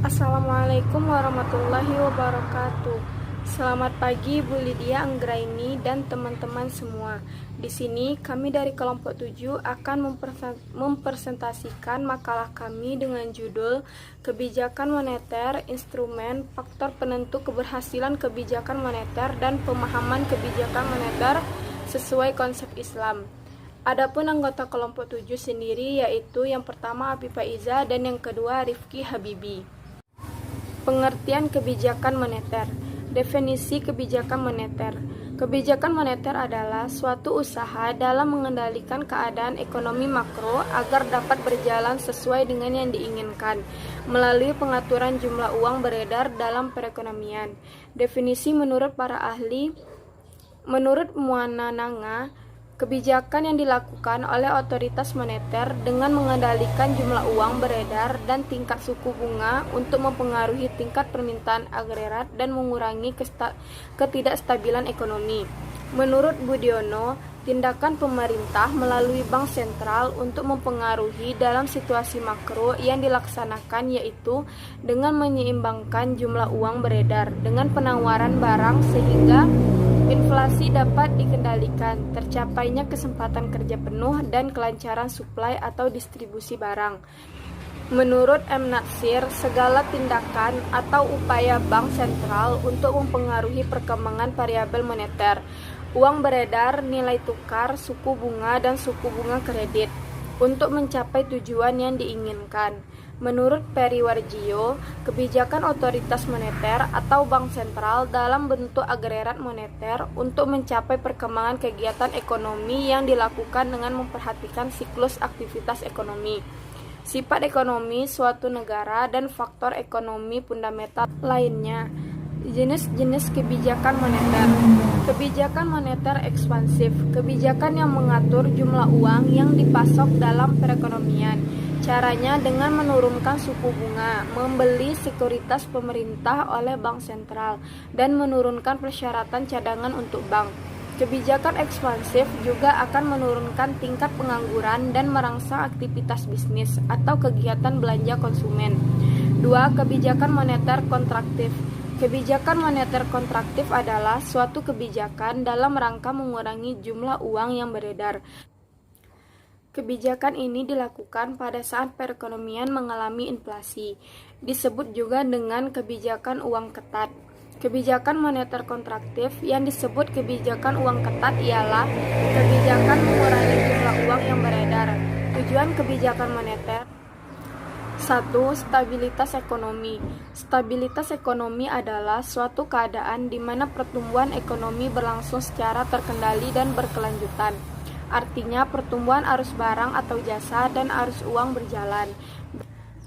Assalamualaikum warahmatullahi wabarakatuh. Selamat pagi Bu Lydia Anggraini dan teman-teman semua. Di sini kami dari kelompok 7 akan mempresentasikan makalah kami dengan judul Kebijakan Moneter, Instrumen, Faktor Penentu Keberhasilan Kebijakan Moneter dan Pemahaman Kebijakan Moneter sesuai konsep Islam. Adapun anggota kelompok 7 sendiri yaitu yang pertama Afifah Iza dan yang kedua Rifki Habibi. Pengertian kebijakan moneter. Definisi kebijakan moneter. Kebijakan moneter adalah suatu usaha dalam mengendalikan keadaan ekonomi makro agar dapat berjalan sesuai dengan yang diinginkan melalui pengaturan jumlah uang beredar dalam perekonomian. Definisi menurut para ahli, menurut Muanananga, kebijakan yang dilakukan oleh otoritas moneter dengan mengendalikan jumlah uang beredar dan tingkat suku bunga untuk mempengaruhi tingkat permintaan agregat dan mengurangi ketidakstabilan ekonomi. Menurut Budiono, tindakan pemerintah melalui bank sentral untuk mempengaruhi dalam situasi makro yang dilaksanakan yaitu dengan menyeimbangkan jumlah uang beredar dengan penawaran barang sehingga inflasi dapat dikendalikan, tercapainya kesempatan kerja penuh dan kelancaran suplai atau distribusi barang. Menurut M. Natsir, segala tindakan atau upaya bank sentral untuk mempengaruhi perkembangan variabel moneter, uang beredar, nilai tukar, suku bunga, dan suku bunga kredit, untuk mencapai tujuan yang diinginkan. Menurut Periwarjio, kebijakan otoritas moneter atau bank sentral dalam bentuk agregat moneter untuk mencapai perkembangan kegiatan ekonomi yang dilakukan dengan memperhatikan siklus aktivitas ekonomi, sifat ekonomi suatu negara, dan faktor ekonomi fundamental lainnya. Jenis-jenis kebijakan moneter. Kebijakan moneter ekspansif, kebijakan yang mengatur jumlah uang yang dipasok dalam perekonomian. Caranya dengan menurunkan suku bunga, membeli sekuritas pemerintah oleh bank sentral, dan menurunkan persyaratan cadangan untuk bank. Kebijakan ekspansif juga akan menurunkan tingkat pengangguran dan merangsang aktivitas bisnis atau kegiatan belanja konsumen. 2. Kebijakan moneter kontraktif. Kebijakan moneter kontraktif adalah suatu kebijakan dalam rangka mengurangi jumlah uang yang beredar. Kebijakan ini dilakukan pada saat perekonomian mengalami inflasi. Disebut juga dengan kebijakan uang ketat. Kebijakan moneter kontraktif yang disebut kebijakan uang ketat ialah kebijakan mengurangi jumlah uang yang beredar. Tujuan kebijakan moneter: 1. Stabilitas ekonomi. Stabilitas ekonomi adalah suatu keadaan di mana pertumbuhan ekonomi berlangsung secara terkendali dan berkelanjutan. Artinya pertumbuhan arus barang atau jasa dan arus uang berjalan.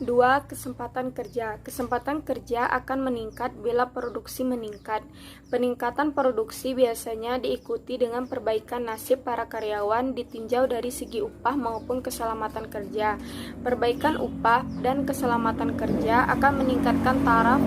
2. Kesempatan kerja. Kesempatan kerja akan meningkat bila produksi meningkat. Peningkatan produksi biasanya diikuti dengan perbaikan nasib para karyawan ditinjau dari segi upah maupun keselamatan kerja. Perbaikan upah dan keselamatan kerja akan meningkatkan taraf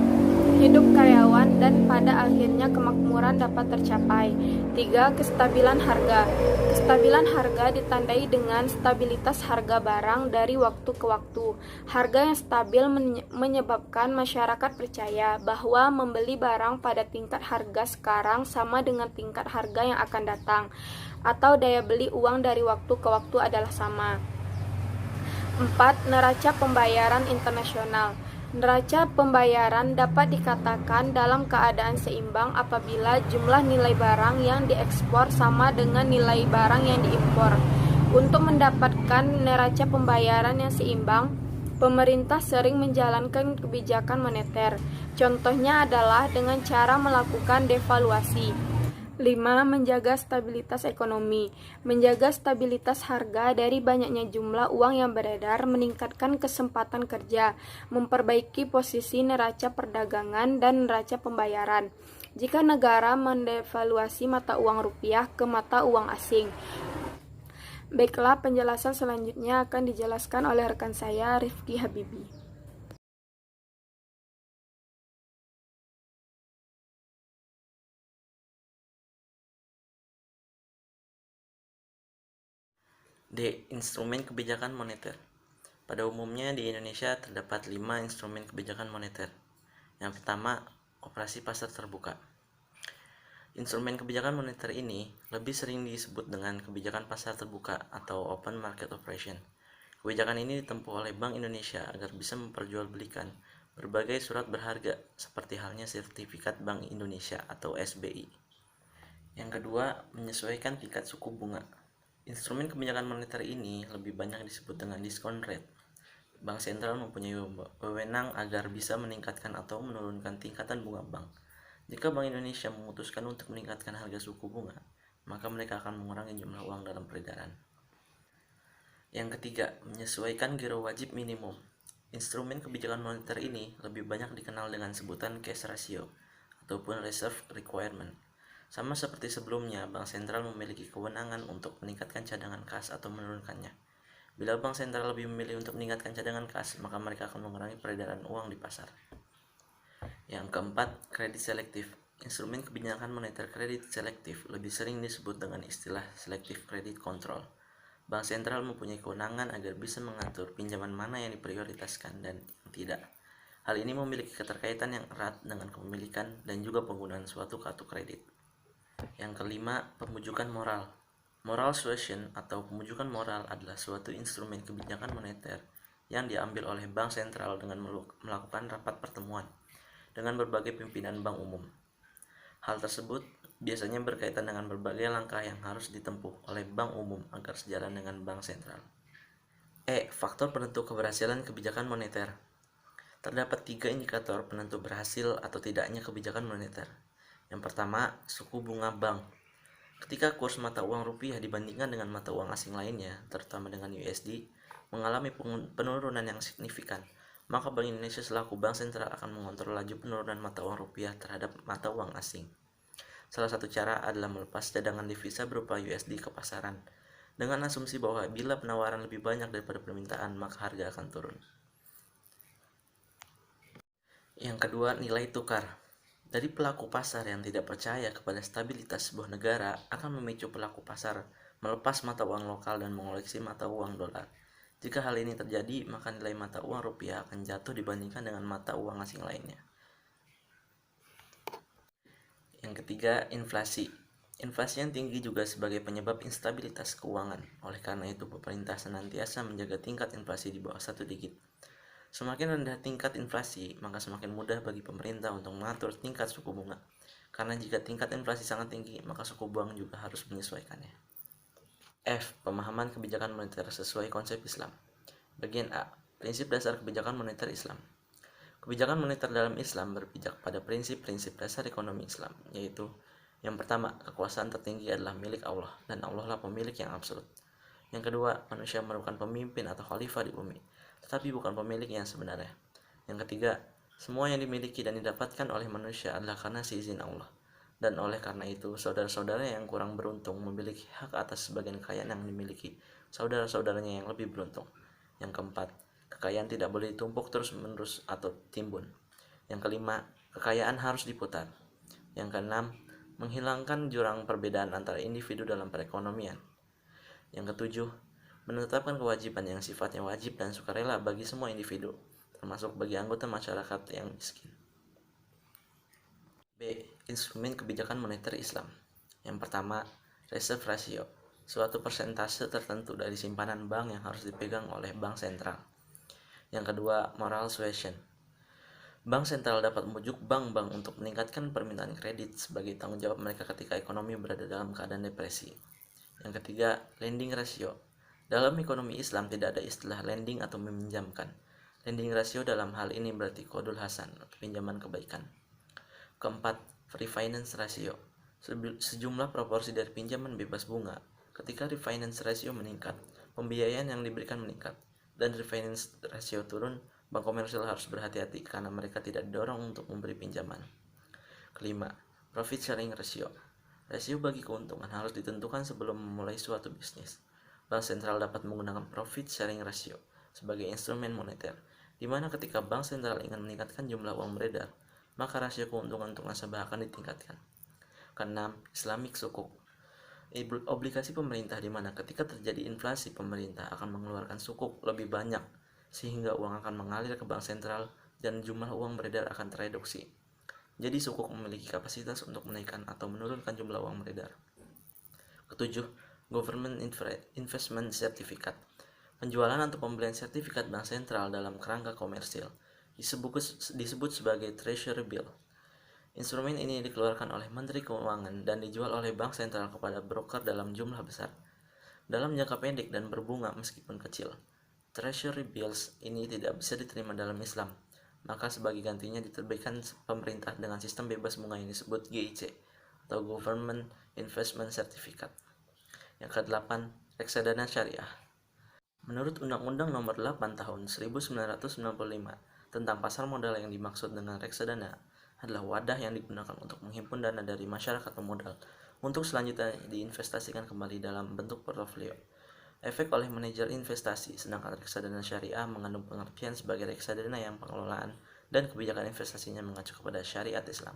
hidup karyawan dan pada akhirnya kemakmuran dapat tercapai. 3. Kestabilan harga. Kestabilan harga ditandai dengan stabilitas harga barang dari waktu ke waktu. Harga yang stabil menyebabkan masyarakat percaya bahwa membeli barang pada tingkat harga sekarang sama dengan tingkat harga yang akan datang, atau daya beli uang dari waktu ke waktu adalah sama. 4. Neraca pembayaran internasional. Neraca pembayaran dapat dikatakan dalam keadaan seimbang apabila jumlah nilai barang yang diekspor sama dengan nilai barang yang diimpor. Untuk mendapatkan neraca pembayaran yang seimbang, pemerintah sering menjalankan kebijakan moneter. Contohnya adalah dengan cara melakukan devaluasi. 5. Menjaga stabilitas ekonomi. Menjaga stabilitas harga dari banyaknya jumlah uang yang beredar, meningkatkan kesempatan kerja, memperbaiki posisi neraca perdagangan dan neraca pembayaran. Jika negara mendevaluasi mata uang rupiah ke mata uang asing. Baiklah, penjelasan selanjutnya akan dijelaskan oleh rekan saya, Rifki Habibi. D. Instrumen kebijakan moneter. Pada umumnya di Indonesia terdapat 5 instrumen kebijakan moneter. Yang pertama, operasi pasar terbuka. Instrumen kebijakan moneter ini lebih sering disebut dengan kebijakan pasar terbuka atau open market operation. Kebijakan ini ditempuh oleh Bank Indonesia agar bisa memperjualbelikan berbagai surat berharga seperti halnya sertifikat Bank Indonesia atau SBI. Yang kedua, menyesuaikan tingkat suku bunga. Instrumen kebijakan moneter ini lebih banyak disebut dengan discount rate. Bank sentral mempunyai wewenang agar bisa meningkatkan atau menurunkan tingkatan bunga bank. Jika Bank Indonesia memutuskan untuk meningkatkan harga suku bunga, maka mereka akan mengurangi jumlah uang dalam peredaran. Yang ketiga, menyesuaikan giro wajib minimum. Instrumen kebijakan moneter ini lebih banyak dikenal dengan sebutan cash ratio ataupun reserve requirement. Sama seperti sebelumnya, Bank Sentral memiliki kewenangan untuk meningkatkan cadangan kas atau menurunkannya. Bila bank sentral lebih memilih untuk meningkatkan cadangan kas, maka mereka akan mengurangi peredaran uang di pasar. Yang keempat, kredit selektif. Instrumen kebijakan moneter kredit selektif lebih sering disebut dengan istilah selective credit control. Bank sentral mempunyai kewenangan agar bisa mengatur pinjaman mana yang diprioritaskan dan yang tidak. Hal ini memiliki keterkaitan yang erat dengan kepemilikan dan juga penggunaan suatu kartu kredit. Yang kelima, pemujukan moral. Moral suasion atau pemujukan moral adalah suatu instrumen kebijakan moneter yang diambil oleh bank sentral dengan melakukan rapat pertemuan dengan berbagai pimpinan bank umum. Hal tersebut biasanya berkaitan dengan berbagai langkah yang harus ditempuh oleh bank umum agar sejalan dengan bank sentral. Faktor penentu keberhasilan kebijakan moneter. Terdapat 3 indikator penentu berhasil atau tidaknya kebijakan moneter. Yang pertama, suku bunga bank. Ketika kurs mata uang rupiah dibandingkan dengan mata uang asing lainnya, terutama dengan USD, mengalami penurunan yang signifikan, maka Bank Indonesia selaku bank sentral akan mengontrol laju penurunan mata uang rupiah terhadap mata uang asing. Salah satu cara adalah melepas cadangan devisa berupa USD ke pasaran, dengan asumsi bahwa bila penawaran lebih banyak daripada permintaan, maka harga akan turun. Yang kedua, nilai tukar. Dari pelaku pasar yang tidak percaya kepada stabilitas sebuah negara akan memicu pelaku pasar melepas mata uang lokal dan mengoleksi mata uang dolar. Jika hal ini terjadi, maka nilai mata uang rupiah akan jatuh dibandingkan dengan mata uang asing lainnya. Yang ketiga, inflasi. Inflasi yang tinggi juga sebagai penyebab instabilitas keuangan. Oleh karena itu, pemerintah senantiasa menjaga tingkat inflasi di bawah 1 digit. Semakin rendah tingkat inflasi, maka semakin mudah bagi pemerintah untuk mengatur tingkat suku bunga. Karena jika tingkat inflasi sangat tinggi, maka suku bunga juga harus menyesuaikannya. Pemahaman kebijakan moneter sesuai konsep Islam. Bagian A. Prinsip dasar kebijakan moneter Islam. Kebijakan moneter dalam Islam berpijak pada prinsip-prinsip dasar ekonomi Islam, yaitu yang pertama, kekuasaan tertinggi adalah milik Allah, dan Allah lah pemilik yang absolut. Yang kedua, manusia merupakan pemimpin atau khalifah di bumi, tetapi bukan pemilik yang sebenarnya. Yang ketiga, semua yang dimiliki dan didapatkan oleh manusia adalah karena seizin Allah. Dan oleh karena itu, saudara-saudara yang kurang beruntung memiliki hak atas sebagian kekayaan yang dimiliki saudara-saudaranya yang lebih beruntung. Yang keempat, kekayaan tidak boleh ditumpuk terus-menerus atau timbun. Yang kelima, kekayaan harus diputar. Yang keenam, menghilangkan jurang perbedaan antara individu dalam perekonomian. Yang ketujuh, menetapkan kewajiban yang sifatnya wajib dan sukarela bagi semua individu, termasuk bagi anggota masyarakat yang miskin. B. Instrumen kebijakan moneter Islam. Yang pertama, reserve ratio, suatu persentase tertentu dari simpanan bank yang harus dipegang oleh bank sentral. Yang kedua, moral suasion. Bank sentral dapat membujuk bank-bank untuk meningkatkan permintaan kredit sebagai tanggung jawab mereka ketika ekonomi berada dalam keadaan depresi. Yang ketiga, lending ratio. Dalam ekonomi Islam tidak ada istilah lending atau meminjamkan. Lending ratio dalam hal ini berarti qardul hasan, pinjaman kebaikan. Keempat, refinance ratio. Sejumlah proporsi dari pinjaman bebas bunga. Ketika refinance ratio meningkat, pembiayaan yang diberikan meningkat, dan refinance ratio turun, bank komersial harus berhati-hati karena mereka tidak didorong untuk memberi pinjaman. Kelima, profit sharing ratio. Rasio bagi keuntungan harus ditentukan sebelum memulai suatu bisnis. Bank sentral dapat menggunakan profit sharing ratio sebagai instrumen moneter, di mana ketika bank sentral ingin meningkatkan jumlah uang beredar, maka rasio keuntungan untuk nasabah akan ditingkatkan. Keenam, Islamic Sukuk. Obligasi pemerintah di mana ketika terjadi inflasi, pemerintah akan mengeluarkan sukuk lebih banyak sehingga uang akan mengalir ke bank sentral dan jumlah uang beredar akan tereduksi. Jadi sukuk memiliki kapasitas untuk menaikkan atau menurunkan jumlah uang beredar. Ketujuh, Government Investment Certificate. Penjualan atau pembelian sertifikat bank sentral dalam kerangka komersil disebut sebagai Treasury Bill. Instrumen ini dikeluarkan oleh Menteri Keuangan dan dijual oleh bank sentral kepada broker dalam jumlah besar, dalam jangka pendek dan berbunga meskipun kecil. Treasury bills ini tidak bisa diterima dalam Islam, maka sebagai gantinya diterbitkan pemerintah dengan sistem bebas bunga yang disebut GIC atau Government Investment Certificate. Yang ke-8, reksadana syariah. Menurut Undang-Undang Nomor 8 Tahun 1995 tentang pasar modal, yang dimaksud dengan reksadana adalah wadah yang digunakan untuk menghimpun dana dari masyarakat pemodal untuk selanjutnya diinvestasikan kembali dalam bentuk portofolio efek oleh manajer investasi, sedangkan reksadana syariah mengandung pengertian sebagai reksadana yang pengelolaan dan kebijakan investasinya mengacu kepada syariat Islam.